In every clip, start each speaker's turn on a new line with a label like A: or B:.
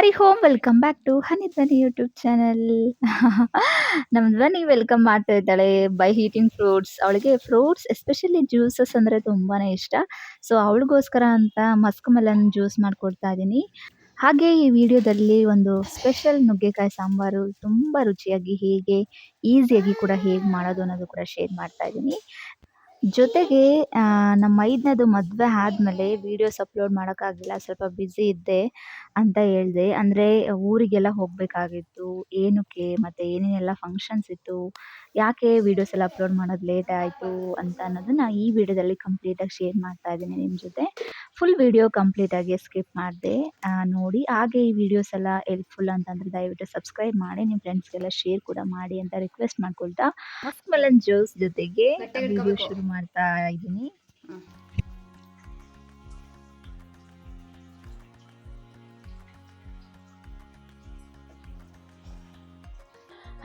A: Hari home welcome back to honey Dhwani YouTube channel. ನಮ್ಮ Dhwani welcome ಮಾಡ್ತಾ ಇದ್ದಾಳೆ ಬೈ ಹೀಟಿಂಗ್ ಫ್ರೂಟ್ಸ್. ಅವಳಿಗೆ ಫ್ರೂಟ್ಸ್ ಎಸ್ಪೆಷಲಿ ಜ್ಯೂಸಸ್ ಅಂದರೆ ತುಂಬಾನೇ ಇಷ್ಟ. ಸೊ ಅವಳಿಗೋಸ್ಕರ ಅಂತ ಮಸ್ಕ್ ಮೆಲನ್ ಜ್ಯೂಸ್ ಮಾಡ್ಕೊಡ್ತಾ ಇದ್ದೀನಿ. ಹಾಗೆ ಈ ವಿಡಿಯೋದಲ್ಲಿ ಒಂದು ಸ್ಪೆಷಲ್ ನುಗ್ಗೆಕಾಯಿ ಸಾಂಬಾರು ತುಂಬ ರುಚಿಯಾಗಿ ಹೇಗೆ ಈಸಿಯಾಗಿ ಕೂಡ ಹೇಗೆ ಮಾಡೋದು ಅನ್ನೋದು ಕೂಡ ಶೇರ್ ಮಾಡ್ತಾ ಇದ್ದೀನಿ. ಜೊತೆಗೆ ನಮ್ಮ ಮೈದ್ನದು ಮದುವೆ ಆದಮೇಲೆ ವೀಡಿಯೋಸ್ ಅಪ್ಲೋಡ್ ಮಾಡೋಕ್ಕಾಗಿಲ್ಲ, ಸ್ವಲ್ಪ ಬ್ಯುಸಿ ಇದ್ದೆ ಅಂತ ಹೇಳಿದೆ. ಅಂದರೆ ಊರಿಗೆಲ್ಲ ಹೋಗಬೇಕಾಗಿತ್ತು, ಏನಕ್ಕೆ ಮತ್ತು ಏನೇನೆಲ್ಲ ಫಂಕ್ಷನ್ಸ್ ಇತ್ತು, ಯಾಕೆ ವೀಡಿಯೋಸ್ ಎಲ್ಲ ಅಪ್ಲೋಡ್ ಮಾಡೋದು ಲೇಟ್ ಆಯಿತು ಅಂತ ಅನ್ನೋದನ್ನು ಈ ವಿಡಿಯೋದಲ್ಲಿ ಕಂಪ್ಲೀಟಾಗಿ ಶೇರ್ ಮಾಡ್ತಾ ಇದ್ದೀನಿ ನಿಮ್ಮ ಜೊತೆ. ಫುಲ್ ವಿಡಿಯೋ ಕಂಪ್ಲೀಟಾಗಿ ಸ್ಕಿಪ್ ಮಾಡಿದೆ ನೋಡಿ. ಹಾಗೆ ಈ ವಿಡಿಯೋಸ್ ಎಲ್ಲ ಹೆಲ್ಪ್ಫುಲ್ ಅಂತಂದರೆ ದಯವಿಟ್ಟು ಸಬ್ಸ್ಕ್ರೈಬ್ ಮಾಡಿ, ನಿಮ್ಮ ಫ್ರೆಂಡ್ಸ್ಗೆಲ್ಲ ಶೇರ್ ಕೂಡ ಮಾಡಿ ಅಂತ ರಿಕ್ವೆಸ್ಟ್ ಮಾಡ್ಕೊಳ್ತಾ ಮಸ್ಕ್ ಮೆಲನ್ ಜ್ಯೂಸ್ ಜೊತೆಗೆ ವಿಡಿಯೋ ಶುರು ಮಾಡ್ತಾ ಇದ್ದೀನಿ.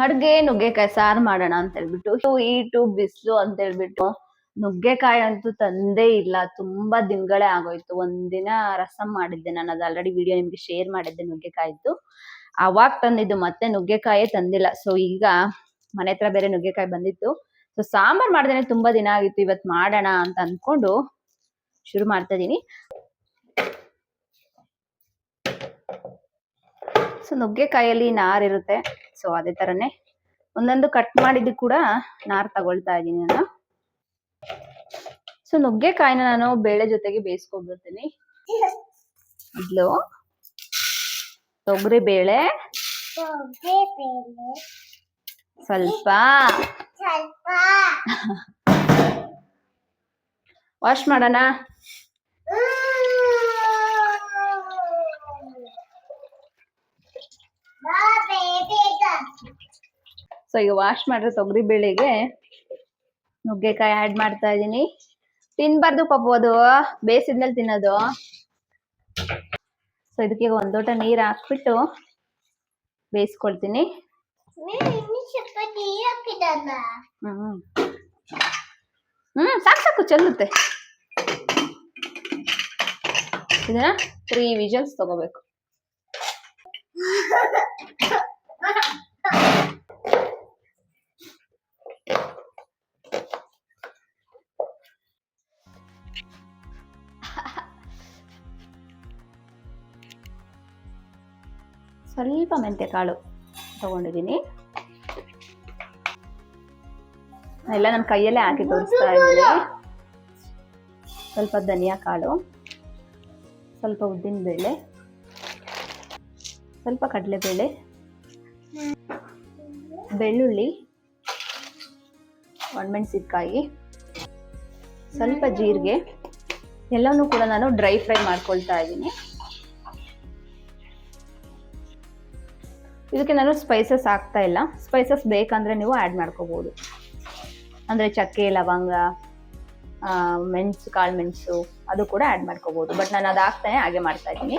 B: ಅಡ್ಗೆ ನುಗ್ಗೆಕಾಯಿ ಸಾರು ಮಾಡೋಣ ಅಂತ ಹೇಳ್ಬಿಟ್ಟು ಈಟು ಬಿಸಿಲು ಅಂತ ಹೇಳ್ಬಿಟ್ಟು ನುಗ್ಗೆಕಾಯಿ ಅಂತೂ ತಂದೇ ಇಲ್ಲ. ತುಂಬಾ ದಿನಗಳೇ ಆಗೋಯ್ತು. ಒಂದಿನ ರಸಂ ಮಾಡಿದ್ದೆ ನಾನು, ಅದು ಆಲ್ರೆಡಿ ವಿಡಿಯೋ ನಿಮ್ಗೆ ಶೇರ್ ಮಾಡಿದ್ದೆ ನುಗ್ಗೆಕಾಯಿದ್ದು. ಅವಾಗ ತಂದಿದ್ದು, ಮತ್ತೆ ನುಗ್ಗೆಕಾಯೇ ತಂದಿಲ್ಲ. ಸೊ ಈಗ ಮನೆ ಹತ್ರ ಬೇರೆ ನುಗ್ಗೆಕಾಯಿ ಬಂದಿತ್ತು. ಸೊ ಸಾಂಬಾರ್ ಮಾಡ್ದೇನೆ ತುಂಬಾ ದಿನ ಆಗಿತ್ತು, ಇವತ್ತು ಮಾಡೋಣ ಅಂತ ಅನ್ಕೊಂಡು ಶುರು ಮಾಡ್ತಾ ಇದೀನಿ. ಸೊ ನುಗ್ಗೆಕಾಯಲ್ಲಿ ನಾರಿರುತ್ತೆ, ಸೊ ಅದೇ ತರನೇ ಒಂದೊಂದು ಕಟ್ ಮಾಡಿದ್ದು ಕೂಡ ನಾರ್ ತಗೊಳ್ತಾ ಇದ್ದೀನಿ ನಾನು. ಸೊ ನುಗ್ಗೆಕಾಯಿನ ನಾನು ಬೇಳೆ ಜೊತೆಗೆ ಬೇಯಿಸ್ಕೊಂಡ್ಬಿಡ್ತೀನಿ. ಮೊದಲು ತೊಗರಿ ಬೇಳೆ ಸ್ವಲ್ಪ ವಾಶ್ ಮಾಡೋಣ. ಸೊ ಈಗ ವಾಶ್ ಮಾಡಿರೋ ತೊಗರಿ ಬೇಳೆಗೆ ನುಗ್ಗೆಕಾಯಿ ಆಡ್ ಮಾಡ್ತಾ ಇದ್ದೀನಿ. ತಿನ್ಬಾರ್ದು ಪಾಪ, ಅದು ಬೇಯಿಸಿದ್ಮೇಲೆ ತಿನ್ನೋದು. ಸೊ ಇದಕ್ಕೆ ಒಂದು ಲೋಟ ನೀರು ಹಾಕ್ಬಿಟ್ಟು ಬೇಯಿಸ್ಕೊಳ್ತೀನಿ. ಸಾಕು ಸಾಕು, ಚೆಲ್ಲುತ್ತೆ. ಇದನ್ನ 3 ವಿಜಲ್ಸ್ ತಗೋಬೇಕು. ಸ್ವಲ್ಪ ಮೆಂತ್ಯ ಕಾಳು ತಗೊಂಡಿದ್ದೀನಿ. ಎಲ್ಲ ನನ್ನ ಕೈಯಲ್ಲೇ ಹಾಕಿ ತೋರಿಸ್ತಾ ಇದ್ದೀನಿ. ಸ್ವಲ್ಪ ಧನಿಯಾ ಕಾಳು, ಸ್ವಲ್ಪ ಉದ್ದಿನ ಬೇಳೆ, ಸ್ವಲ್ಪ ಕಡಲೆಬೇಳೆ, ಬೆಳ್ಳುಳ್ಳಿ, ಒಣಮೆಣಸಿನಕಾಯಿ, ಸ್ವಲ್ಪ ಜೀರಿಗೆ, ಎಲ್ಲವನ್ನೂ ಕೂಡ ನಾನು ಡ್ರೈ ಫ್ರೈ ಮಾಡ್ಕೊಳ್ತಾ ಇದ್ದೀನಿ. ಇದಕ್ಕೆ ನಾನು ಸ್ಪೈಸಸ್ ಹಾಕ್ತಾ ಇಲ್ಲ. ಸ್ಪೈಸಸ್ ಬೇಕಂದ್ರೆ ನೀವು ಆ್ಯಡ್ ಮಾಡ್ಕೋಬೋದು. ಅಂದರೆ ಚಕ್ಕೆ, ಲವಂಗ, ಮೆಣಸು, ಕಾಳು ಮೆಣಸು ಅದು ಕೂಡ ಆ್ಯಡ್ ಮಾಡ್ಕೋಬೋದು. ಬಟ್ ನಾನು ಅದು ಹಾಕ್ತಾನೆ ಹಾಗೆ ಮಾಡ್ತಾ ಇದ್ದೀನಿ.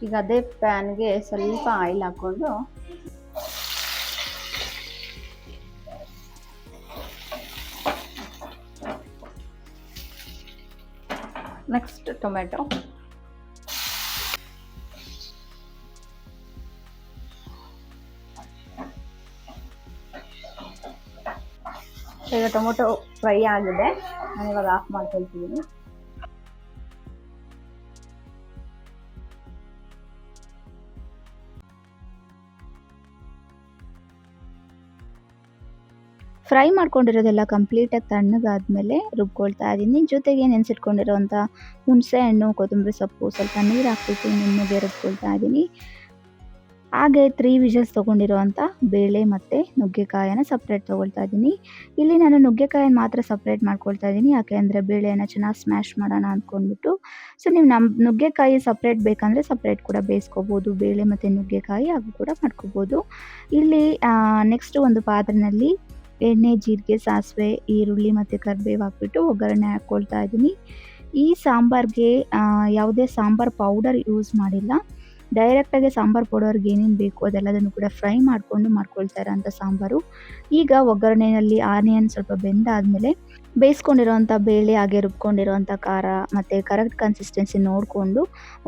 B: ಈಗ ಅದೇ ಪ್ಯಾನ್ಗೆ ಸ್ವಲ್ಪ ಆಯಿಲ್ ಹಾಕ್ಕೊಂಡು ನೆಕ್ಸ್ಟ್ ಟೊಮೆಟೊ, ಈಗ ಟೊಮೊಟೊ ಫ್ರೈ ಆಗಿದೆ, ನಾನು ಇವಾಗ ಆಫ್ ಮಾಡ್ಕೊಳ್ತಿದ್ದೀನಿ.
A: ಫ್ರೈ ಮಾಡ್ಕೊಂಡಿರೋದೆಲ್ಲ ಕಂಪ್ಲೀಟಾಗಿ ತಣ್ಣಗಾದ್ಮೇಲೆ ರುಬ್ಕೊಳ್ತಾ ಇದ್ದೀನಿ. ಜೊತೆಗೆ ನೆನೆಸಿಟ್ಕೊಂಡಿರೋಂಥ ಹುಣಸೆ ಹಣ್ಣು, ಕೊತ್ತಂಬರಿ ಸೊಪ್ಪು, ಸ್ವಲ್ಪ ನೀರು ಹಾಕ್ಬಿಟ್ಟು ನುಣ್ಣಗೆ ರುಬ್ಕೊಳ್ತಾ ಇದ್ದೀನಿ. ಹಾಗೆ 3 ವಿಜಲ್ಸ್ ತೊಗೊಂಡಿರೋವಂಥ ಬೇಳೆ ಮತ್ತು ನುಗ್ಗೆಕಾಯನ್ನು ಸಪ್ರೇಟ್ ತೊಗೊಳ್ತಾ ಇದ್ದೀನಿ. ಇಲ್ಲಿ ನಾನು ನುಗ್ಗೆಕಾಯನ್ನು ಮಾತ್ರ ಸಪ್ರೇಟ್ ಮಾಡ್ಕೊಳ್ತಾ ಇದ್ದೀನಿ, ಯಾಕೆ ಅಂದರೆ ಬೇಳೆಯನ್ನು ಚೆನ್ನಾಗಿ ಸ್ಮ್ಯಾಶ್ ಮಾಡೋಣ ಅಂದ್ಕೊಂಡ್ಬಿಟ್ಟು. ಸೊ ನೀವು ನುಗ್ಗೆಕಾಯಿ ಸಪ್ರೇಟ್ ಬೇಕಂದರೆ ಸಪ್ರೇಟ್ ಕೂಡ ಬೇಯಿಸ್ಕೋಬೋದು, ಬೇಳೆ ಮತ್ತು ನುಗ್ಗೆಕಾಯಿ ಹಾಗೂ ಕೂಡ ಮಾಡ್ಕೋಬೋದು. ಇಲ್ಲಿ ನೆಕ್ಸ್ಟ್ ಒಂದು ಪಾತ್ರೆಯಲ್ಲಿ ಎಣ್ಣೆ, ಜೀರಿಗೆ, ಸಾಸಿವೆ, ಈರುಳ್ಳಿ ಮತ್ತು ಕರಿಬೇವು ಹಾಕ್ಬಿಟ್ಟು ಒಗ್ಗರಣೆ ಹಾಕ್ಕೊಳ್ತಾ ಇದ್ದೀನಿ. ಈ ಸಾಂಬಾರಿಗೆ ಯಾವುದೇ ಸಾಂಬಾರು ಪೌಡರ್ ಯೂಸ್ ಮಾಡಿಲ್ಲ. ಡೈರೆಕ್ಟಾಗಿ ಸಾಂಬಾರು ಪೌಡರ್‌ಗೆ ಏನೇನು ಬೇಕು ಅದೆಲ್ಲದನ್ನು ಕೂಡ ಫ್ರೈ ಮಾಡಿಕೊಂಡು ಮಾಡ್ಕೊಳ್ತಾ ಇರೋಂಥ ಸಾಂಬಾರು. ಈಗ ಒಗ್ಗರಣೆಯಲ್ಲಿ ಆನಿಯನ್ ಸ್ವಲ್ಪ ಬೆಂದಾದ್ಮೇಲೆ ಬೇಯಿಸ್ಕೊಂಡಿರೋಂಥ ಬೇಳೆ ಹಾಗೆ ರುಬ್ಕೊಂಡಿರೋಂಥ ಖಾರ ಮತ್ತು ಕರೆಕ್ಟ್ ಕನ್ಸಿಸ್ಟೆನ್ಸಿ ನೋಡಿಕೊಂಡು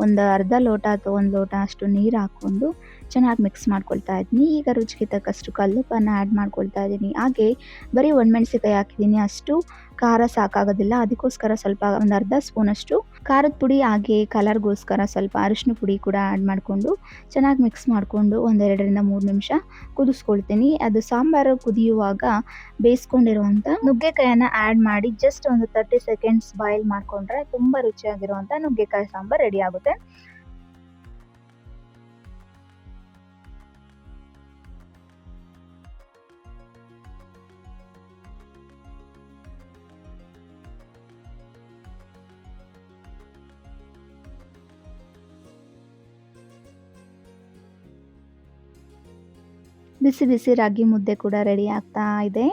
A: ಒಂದು ಅರ್ಧ ಲೋಟ ಅಥವಾ 1 ಲೋಟ ಅಷ್ಟು ನೀರು ಹಾಕ್ಕೊಂಡು ಚೆನ್ನಾಗಿ ಮಿಕ್ಸ್ ಮಾಡ್ಕೊಳ್ತಾ ಇದ್ದೀನಿ. ಈಗ ರುಚಿಗೆ ತಕ್ಕಷ್ಟು ಕಲ್ಲುಪ್ಪನ್ನು ಆ್ಯಡ್ ಮಾಡ್ಕೊಳ್ತಾ ಇದ್ದೀನಿ. ಹಾಗೆ ಬರೀ ಒಣಮೆಣಸಿಕಾಯಿ ಹಾಕಿದ್ದೀನಿ, ಅಷ್ಟು ಖಾರ ಸಾಕಾಗೋದಿಲ್ಲ. ಅದಕ್ಕೋಸ್ಕರ ಸ್ವಲ್ಪ ಒಂದು ಅರ್ಧ ಸ್ಪೂನಷ್ಟು ಖಾರದ ಪುಡಿ ಹಾಗೆ ಕಲರ್‌ಗೋಸ್ಕರ ಸ್ವಲ್ಪ ಅರಿಶಿನ ಪುಡಿ ಕೂಡ ಆ್ಯಡ್ ಮಾಡಿಕೊಂಡು ಚೆನ್ನಾಗಿ ಮಿಕ್ಸ್ ಮಾಡಿಕೊಂಡು ಒಂದು 2ರಿಂದ 3 ನಿಮಿಷ ಕುದಿಸ್ಕೊಳ್ತೀನಿ. ಅದು ಸಾಂಬಾರು ಕುದಿಯುವಾಗ ಬೇಯಿಸ್ಕೊಂಡಿರುವಂಥ ನುಗ್ಗೆಕಾಯನ್ನು ಆ್ಯಡ್ ಮಾಡಿ ಜಸ್ಟ್ ಒಂದು 30 ಸೆಕೆಂಡ್ಸ್ ಬಾಯ್ಲ್ ಮಾಡಿಕೊಂಡ್ರೆ ತುಂಬ ರುಚಿಯಾಗಿರುವಂಥ ನುಗ್ಗೆಕಾಯಿ ಸಾಂಬಾರು ರೆಡಿ ಆಗುತ್ತೆ. ಬಿಸಿ ಬಿಸಿ ರಾಗಿ ಮುದ್ದೆ ಕೂಡ ರೆಡಿ ಆಗ್ತಾ ಇದೆ.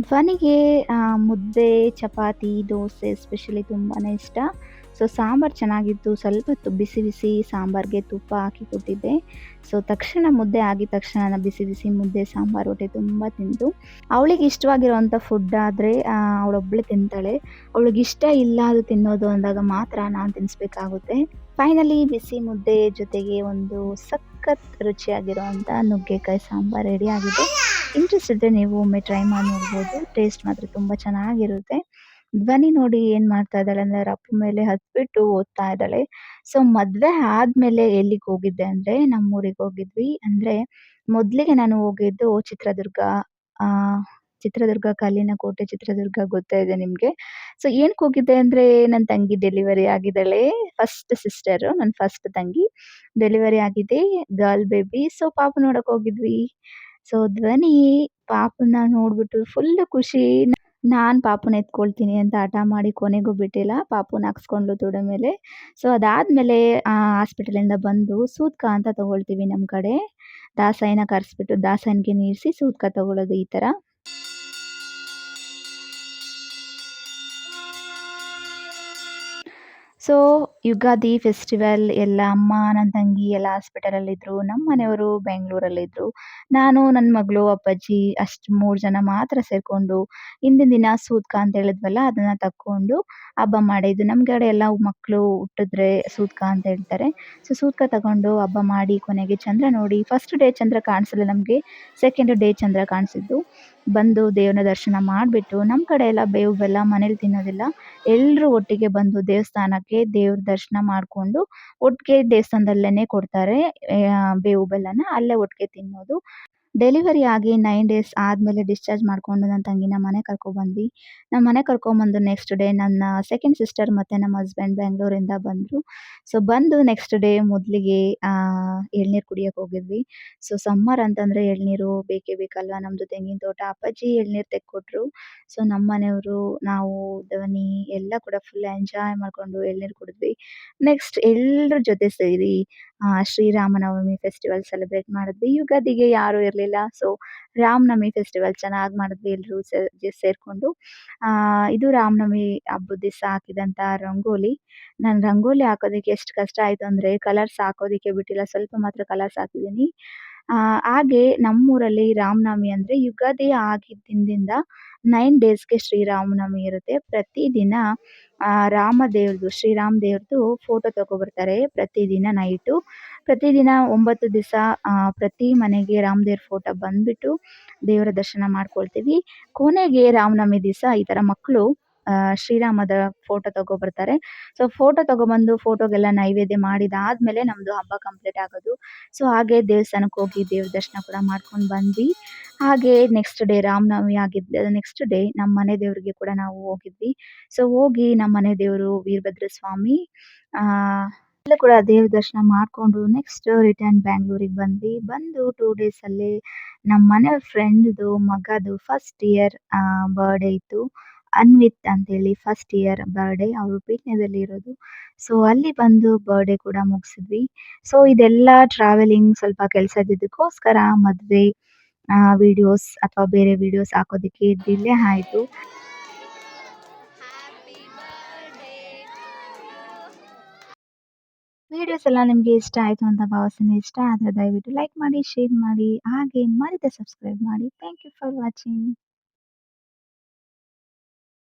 A: ಧ್ವನಿಗೆ ಮುದ್ದೆ, ಚಪಾತಿ, ದೋಸೆ ಎಸ್ಪೆಷಲಿ ತುಂಬಾನೇ ಇಷ್ಟ. ಸೊ ಸಾಂಬಾರು ಚೆನ್ನಾಗಿತ್ತು. ಸ್ವಲ್ಪ ಬಿಸಿ ಬಿಸಿ ಸಾಂಬಾರಿಗೆ ತುಪ್ಪ ಹಾಕಿ ಕೊಟ್ಟಿದ್ದೆ. ಸೊ ತಕ್ಷಣ ಮುದ್ದೆ ಆಗಿದ ತಕ್ಷಣ ಬಿಸಿ ಬಿಸಿ ಮುದ್ದೆ ಸಾಂಬಾರು ಹೊಟ್ಟೆ ತುಂಬ ತಿಂದು. ಅವಳಿಗೆ ಇಷ್ಟವಾಗಿರುವಂಥ ಫುಡ್ ಆದರೆ ಅವಳೊಬ್ಬಳೇ ತಿಂತಾಳೆ. ಅವಳಿಗೆ ಇಷ್ಟ ಇಲ್ಲ ಅದು ತಿನ್ನೋದು ಅಂದಾಗ ಮಾತ್ರ ನಾನು ತಿನ್ನಿಸ್ಬೇಕಾಗುತ್ತೆ. ಫೈನಲಿ ಬಿಸಿ ಮುದ್ದೆ ಜೊತೆಗೆ ಒಂದು ಸಖತ್ ರುಚಿಯಾಗಿರುವಂಥ ನುಗ್ಗೆಕಾಯಿ ಸಾಂಬಾರು ರೆಡಿ ಆಗಿದೆ. ಇಂಟ್ರೆಸ್ಟ್ ಇದ್ದರೆ ನೀವು ಒಮ್ಮೆ ಟ್ರೈ ಮಾಡಿ ನೋಡ್ಬೋದು. ಟೇಸ್ಟ್ ಮಾತ್ರ ತುಂಬ ಚೆನ್ನಾಗಿರುತ್ತೆ. ಧ್ವನಿ ನೋಡಿ ಏನು ಮಾಡ್ತಾ ಇದ್ದಾಳೆ ಅಂದರೆ ಅವ್ರ ಅಪ್ಪನ ಮೇಲೆ ಹತ್ಬಿಟ್ಟು ಓದ್ತಾ ಇದ್ದಾಳೆ. ಸೊ ಮದುವೆ ಆದಮೇಲೆ ಎಲ್ಲಿಗೆ ಹೋಗಿದ್ದೆ ಅಂದರೆ ನಮ್ಮೂರಿಗೆ ಹೋಗಿದ್ವಿ. ಅಂದರೆ ಮೊದಲಿಗೆ ನಾನು ಹೋಗಿದ್ದು ಚಿತ್ರದುರ್ಗ. ಆ ಚಿತ್ರದುರ್ಗ ಕಲ್ಲಿನ ಕೋಟೆ ಚಿತ್ರದುರ್ಗ ಗೊತ್ತೇ ಇದೆ ನಿಮಗೆ. ಸೊ ಏನಕ್ಕೆ ಹೋಗಿದ್ದೆ ಅಂದರೆ ನನ್ನ ತಂಗಿ ಡೆಲಿವರಿ ಆಗಿದ್ದಾಳೆ. ಫಸ್ಟ್ ಸಿಸ್ಟರು, ನನ್ನ ಫಸ್ಟ್ ತಂಗಿ ಡೆಲಿವರಿ ಆಗಿದೆ, ಗರ್ಲ್ ಬೇಬಿ. ಸೊ ಪಾಪು ನೋಡಕ್ಕೆ ಹೋಗಿದ್ವಿ. ಸೊ ಧ್ವನಿ ಪಾಪುನ ನೋಡ್ಬಿಟ್ಟು ಫುಲ್ಲು ಖುಷಿ. ನಾನು ಪಾಪುನ ಎತ್ಕೊಳ್ತೀನಿ ಅಂತ ಹಠ ಮಾಡಿ ಕೊನೆಗೂ ಬಿಟ್ಟಿಲ್ಲ. ಪಾಪುನ ಹಾಕ್ಸ್ಕೊಂಡ್ಳು ತೊಡೆ ಮೇಲೆ. ಸೊ ಅದಾದಮೇಲೆ ಹಾಸ್ಪಿಟಲಿಂದ ಬಂದು ಸೂತ್ಕ ಅಂತ ತಗೊಳ್ತೀವಿ ನಮ್ಮ ಕಡೆ. ದಾಸಯ್ಯನ ಕರೆಸ್ಬಿಟ್ಟು ದಾಸಯ್ಯನಿಗೆ ನೀರಿಸಿ ಸೂತ್ಕ ತಗೊಳ್ಳೋದು ಈ ಥರ. ಸೊ ಯುಗಾದಿ ಫೆಸ್ಟಿವಲ್ ಎಲ್ಲ ಅಮ್ಮ, ನನ್ನ ತಂಗಿ ಎಲ್ಲ ಹಾಸ್ಪಿಟಲಲ್ಲಿದ್ದರು. ನಮ್ಮ ಮನೆಯವರು ಬೆಂಗಳೂರಲ್ಲಿದ್ದರು. ನಾನು, ನನ್ನ ಮಗಳು, ಅಪ್ಪಾಜಿ ಅಷ್ಟು 3 ಜನ ಮಾತ್ರ ಸೇರಿಕೊಂಡು ಹಿಂದಿನ ದಿನ ಸೂತ್ಕ ಅಂತ ಹೇಳಿದ್ವಲ್ಲ ಅದನ್ನು ತಕ್ಕೊಂಡು ಹಬ್ಬ ಮಾಡಿದ್ದು. ನಮ್ಮ ಕಡೆ ಎಲ್ಲ ಮಕ್ಕಳು ಹುಟ್ಟಿದ್ರೆ ಸೂತ್ಕ ಅಂತ ಹೇಳ್ತಾರೆ. ಸೊ ಸೂತ್ಕ ತಗೊಂಡು ಹಬ್ಬ ಮಾಡಿ ಕೊನೆಗೆ ಚಂದ್ರ ನೋಡಿ ಫಸ್ಟ್ ಡೇ ಚಂದ್ರ ಕಾಣಿಸಲಿಲ್ಲ ನಮಗೆ. ಸೆಕೆಂಡ್ ಡೇ ಚಂದ್ರ ಕಾಣಿಸಿದ್ದು. ಬಂದು ದೇವ್ರನ ದರ್ಶನ ಮಾಡಿಬಿಟ್ಟು ನಮ್ಮ ಕಡೆ ಎಲ್ಲ ಬೇವು ಬೆಲ್ಲ ಮನೇಲಿ ತಿನ್ನೋದಿಲ್ಲ. ಎಲ್ಲರೂ ಒಟ್ಟಿಗೆ ಬಂದು ದೇವಸ್ಥಾನಕ್ಕೆ ದೇವ್ರ ದರ್ಶನ ಮಾಡಿಕೊಂಡು ಒಟ್ಟಿಗೆ ದೇವಸ್ಥಾನದಲ್ಲೇ ಕೊಡ್ತಾರೆ ಬೇವು ಬೆಲ್ಲನ, ಅಲ್ಲೇ ಒಟ್ಟಿಗೆ ತಿನ್ನೋದು. ಡೆಲಿವರಿ ಆಗಿ 9 ಡೇಸ್ ಆದಮೇಲೆ ಡಿಸ್ಚಾರ್ಜ್ ಮಾಡಿಕೊಂಡು ನನ್ನ ತಂಗಿನ ಮನೆಗೆ ಕರ್ಕೊಬಂದ್ವಿ. ನಮ್ಮ ಮನೆಗೆ ಕರ್ಕೊಂಬಂದು ನೆಕ್ಸ್ಟ್ ಡೇ ನನ್ನ ಸೆಕೆಂಡ್ ಸಿಸ್ಟರ್ ಮತ್ತು ನಮ್ಮ ಹಸ್ಬೆಂಡ್ ಬೆಂಗಳೂರಿಂದ ಬಂದರು. ಸೊ ಬಂದು ನೆಕ್ಸ್ಟ್ ಡೇ ಮೊದಲಿಗೆ ಎಳ್ನೀರು ಕುಡಿಯೋಕೆ ಹೋಗಿದ್ವಿ. ಸೊ ಸಮ್ಮರ್ ಅಂತಂದರೆ ಎಳ್ನೀರು ಬೇಕೇ ಬೇಕಲ್ವ. ನಮ್ಮದು ತೆಂಗಿನ ತೋಟ. ಅಪ್ಪಾಜಿ ಎಳ್ನೀರು ತೆಕ್ಕೊಟ್ರು. ಸೊ ನಮ್ಮ ಮನೆಯವರು, ನಾವು, ಧ್ವನಿ ಎಲ್ಲ ಕೂಡ ಫುಲ್ ಎಂಜಾಯ್ ಮಾಡಿಕೊಂಡು ಎಳ್ನೀರು ಕುಡಿದ್ವಿ. ನೆಕ್ಸ್ಟ್ ಎಲ್ಲರ ಜೊತೆ ಸೇರಿ ಶ್ರೀರಾಮನವಮಿ ಫೆಸ್ಟಿವಲ್ ಸೆಲೆಬ್ರೇಟ್ ಮಾಡಿದ್ವಿ. ಯುಗಾದಿಗೆ ಯಾರೂ ಇರಲಿಲ್ಲ. ಸೊ ರಾಮನವಮಿ ಫೆಸ್ಟಿವಲ್ ಚೆನ್ನಾಗಿ ಮಾಡಿದ್ವಿ ಎಲ್ಲರೂ ಸೇರಿಕೊಂಡು. ಇದು ರಾಮನವಮಿ ಹಬ್ಬದ ದಿವಸ ಹಾಕಿದಂಥ ರಂಗೋಲಿ. ನಾನು ರಂಗೋಲಿ ಹಾಕೋದಕ್ಕೆ ಎಷ್ಟು ಕಷ್ಟ ಆಯಿತು ಅಂದರೆ ಕಲರ್ಸ್ ಹಾಕೋದಕ್ಕೆ ಬಿಟ್ಟಿಲ್ಲ, ಸ್ವಲ್ಪ ಮಾತ್ರ ಕಲರ್ಸ್ ಹಾಕಿದ್ದೀನಿ. ಹಾಗೆ ನಮ್ಮೂರಲ್ಲಿ ರಾಮನವಮಿ ಅಂದರೆ ಯುಗಾದಿ ಆಗಿದ್ದ ದಿನದಿಂದ 9 ಡೇಸ್‌ಗೆ ಶ್ರೀರಾಮನವಮಿ ಇರುತ್ತೆ. ಪ್ರತಿದಿನ ರಾಮ ದೇವ್ರದ್ದು, ಶ್ರೀರಾಮ ದೇವ್ರದ್ದು ಫೋಟೋ ತಗೊಬರ್ತಾರೆ ಪ್ರತಿದಿನ ನೈಟು. ಪ್ರತಿದಿನ 9 ದಿವಸ ಪ್ರತಿ ಮನೆಗೆ ರಾಮದೇವ್ರ ಫೋಟೋ ಬಂದುಬಿಟ್ಟು ದೇವರ ದರ್ಶನ ಮಾಡ್ಕೊಳ್ತೀವಿ. ಕೊನೆಗೆ ರಾಮನವಮಿ ದಿವಸ ಈ ಥರ ಮಕ್ಕಳು ಶ್ರೀರಾಮದ ಫೋಟೋ ತಗೊಬರ್ತಾರೆ. ಸೊ ಫೋಟೋ ತಗೊಬಂದು ಫೋಟೋಗೆಲ್ಲ ನೈವೇದ್ಯ ಮಾಡಿದಾದಮೇಲೆ ನಮ್ಮದು ಹಬ್ಬ ಕಂಪ್ಲೀಟ್ ಆಗೋದು. ಸೊ ಹಾಗೆ ದೇವಸ್ಥಾನಕ್ಕೆ ಹೋಗಿ ದೇವ್ರ ದರ್ಶನ ಕೂಡ ಮಾಡ್ಕೊಂಡು ಬಂದ್ವಿ. ಹಾಗೆ ನೆಕ್ಸ್ಟ್ ಡೇ ರಾಮನವಮಿ ಆಗಿದ್ದ ನೆಕ್ಸ್ಟ್ ಡೇ ನಮ್ಮ ಮನೆ ದೇವರಿಗೆ ಕೂಡ ನಾವು ಹೋಗಿದ್ವಿ. ಸೊ ಹೋಗಿ ನಮ್ಮ ಮನೆ ದೇವರು ವೀರಭದ್ರ ಸ್ವಾಮಿ. ಅಲ್ಲೂ ಕೂಡ ದೇವ್ರ ದರ್ಶನ ಮಾಡ್ಕೊಂಡು ನೆಕ್ಸ್ಟ್ ರಿಟರ್ನ್ ಬ್ಯಾಂಗ್ಳೂರಿಗೆ ಬಂದ್ವಿ. ಬಂದು 2 ಡೇಸ್ ಅಲ್ಲೇ ನಮ್ಮ ಮನೆ ಫ್ರೆಂಡ್‌ದು ಮಗದು ಫಸ್ಟ್ ಇಯರ್ ಬರ್ಡೇ ಇತ್ತು. ಅನ್ವಿತ್ ಅಂತೇಳಿ ಫಸ್ಟ್ ಇಯರ್ ಬರ್ಡೇ. ಅವ್ರು ಪೀಣ್ಯದಲ್ಲಿ ಇರೋದು. ಸೊ ಅಲ್ಲಿ ಬಂದು ಬರ್ಡೇ ಕೂಡ ಮುಗಿಸಿದ್ವಿ. ಸೊ ಇದೆಲ್ಲ ಟ್ರಾವೆಲಿಂಗ್ ಸ್ವಲ್ಪ ಕೆಲ್ಸದಿದ್ದಕ್ಕೋಸ್ಕರ ಮದ್ವೆ ವಿಡಿಯೋಸ್ ಅಥವಾ ಬೇರೆ ವಿಡಿಯೋಸ್ ಹಾಕೋದಕ್ಕೆ ಡಿಲೇ ಆಯ್ತು. ವಿಡಿಯೋಸ್ ಎಲ್ಲ ನಿಮ್ಗೆ ಇಷ್ಟ ಆಯ್ತು ಅಂತ ಭಾವಿಸ್ತೀನಿ. ಇಷ್ಟ ಆದ್ರೆ ದಯವಿಟ್ಟು ಲೈಕ್ ಮಾಡಿ, ಶೇರ್ ಮಾಡಿ, ಹಾಗೆ ಮರೆಯದೆ ಸಬ್ಸ್ಕ್ರೈಬ್ ಮಾಡಿ. Thank you for watching.